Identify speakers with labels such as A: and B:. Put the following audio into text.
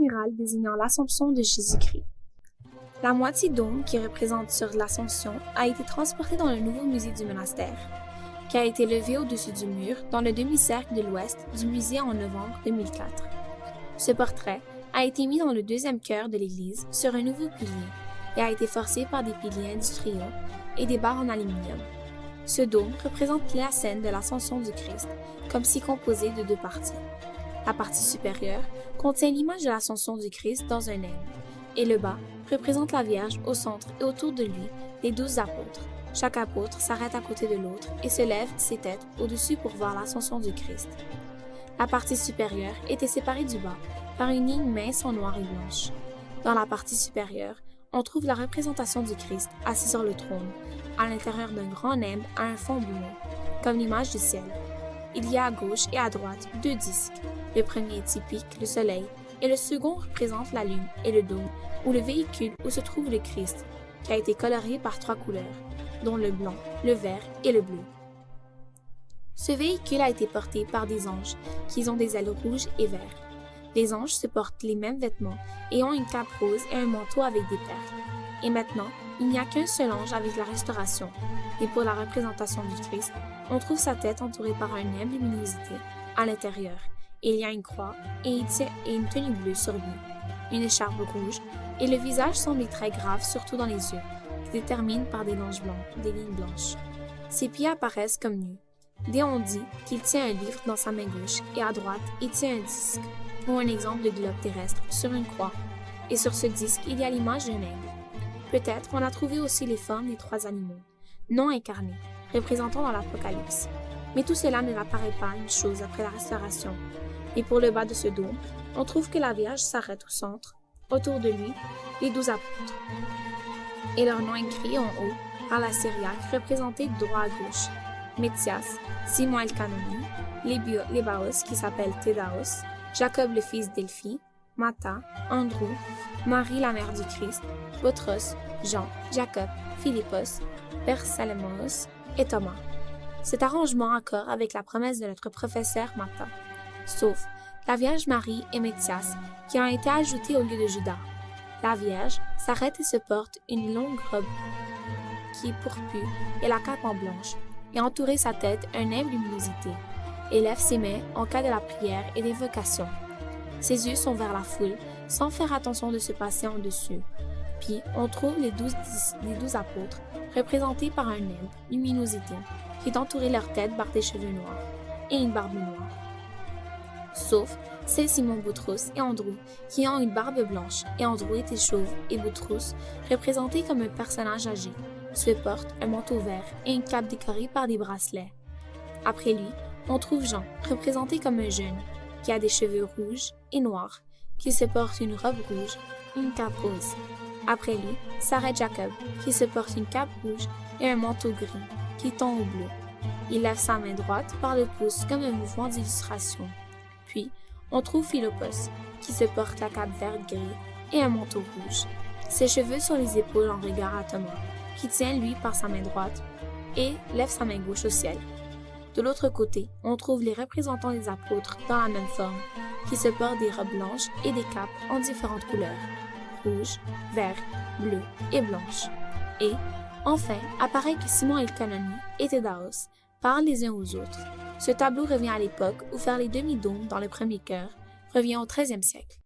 A: général désignant l'Assomption de Jésus-Christ. La moitié dôme qui représente sur l'Assomption a été transportée dans le nouveau musée du monastère, qui a été levé au-dessus du mur dans le demi-cercle de l'ouest du musée en novembre 2004. Ce portrait a été mis dans le deuxième chœur de l'église sur un nouveau pilier et a été forcé par des piliers industriels et des barres en aluminium. Ce dôme représente la scène de l'ascension du Christ, comme si composé de deux parties. La partie supérieure contient l'image de l'ascension du Christ dans un M, et le bas représente la Vierge au centre et autour de lui les 12 apôtres. Chaque apôtre s'arrête à côté de l'autre et se lève ses têtes au-dessus pour voir l'ascension du Christ. La partie supérieure était séparée du bas par une ligne mince en noir et blanche. Dans la partie supérieure, on trouve la représentation du Christ assis sur le trône, à l'intérieur d'un grand nimbe à un fond bleu, comme l'image du ciel. Il y a à gauche et à droite deux disques. Le premier est typique, le soleil, et le second représente la lune et le dôme, ou le véhicule où se trouve le Christ, qui a été colorié par 3 couleurs, dont le blanc, le vert et le bleu. Ce véhicule a été porté par des anges qui ont des ailes rouges et vertes. Les anges se portent les mêmes vêtements et ont une cape rose et un manteau avec des perles. Et maintenant, il n'y a qu'un seul ange avec la restauration. Et pour la représentation du Christ, on trouve sa tête entourée par un nimbe luminosité à l'intérieur. Et il y a une croix et une tenue bleue sur lui, une écharpe rouge, et le visage semble très grave, surtout dans les yeux, qui déterminent par des lignes blanches. Ses pieds apparaissent comme nus. Dès on dit qu'il tient un livre dans sa main gauche et à droite, il tient un disque, ou un exemple de globe terrestre, sur une croix. Et sur ce disque, il y a l'image d'un aigle. Peut-être on a trouvé aussi les formes des 3 animaux, non incarnés, représentant dans l'Apocalypse. Mais tout cela ne n'apparaît pas une chose après la restauration. Et pour le bas de ce dôme, on trouve que la Vierge s'arrête au centre, autour de lui, les 12 apôtres. Et leur nom écrit en haut par la syriaque représenté de droit à gauche. Matthias, Simon el Canoni, Lébaos qui s'appelle Thédaos, Jacob le fils d'Elphi, Mattha, Andrew, Marie la mère du Christ, Botros, Jean, Jacob, Philippos, Bersalemos et Thomas. Cet arrangement accorde avec la promesse de notre professeur Mattha, sauf la Vierge Marie et Matthias qui ont été ajoutés au lieu de Judas. La Vierge s'arrête et se porte une longue robe qui est pourpure et la cape en blanche, et entourer sa tête un nimbe luminosité, et lève ses mains en cas de la prière et d'invocation. Ses yeux sont vers la foule, sans faire attention de se passer en dessus. Puis, on trouve les 12 apôtres, représentés par un nimbe, luminosité, qui est entouré leur tête par des cheveux noirs et une barbe noire. Sauf celle Simon Boutros et Andrew, qui ont une barbe blanche, et Andrew était chauve, et Boutros, représenté comme un personnage âgé, se porte un manteau vert et une cape décorée par des bracelets. Après lui, on trouve Jean, représenté comme un jeune, qui a des cheveux rouges et noirs, qui se porte une robe rouge et une cape rose. Après lui, s'arrête Jacob, qui se porte une cape rouge et un manteau gris, qui tend au bleu. Il lève sa main droite par le pouce comme un mouvement d'illustration. Puis, on trouve Philippos, qui se porte la cape verte gris et un manteau rouge. Ses cheveux sur les épaules en regard à Thomas, qui tient lui par sa main droite et lève sa main gauche au ciel. De l'autre côté, on trouve les représentants des apôtres dans la même forme, qui se portent des robes blanches et des capes en différentes couleurs, rouge, vert, bleu et blanche. Et, enfin, apparaît que Simon el Canoni et Thédaos parlent les uns aux autres. Ce tableau revient à l'époque où faire les demi-dômes dans le premier chœur revient au XIIIe siècle.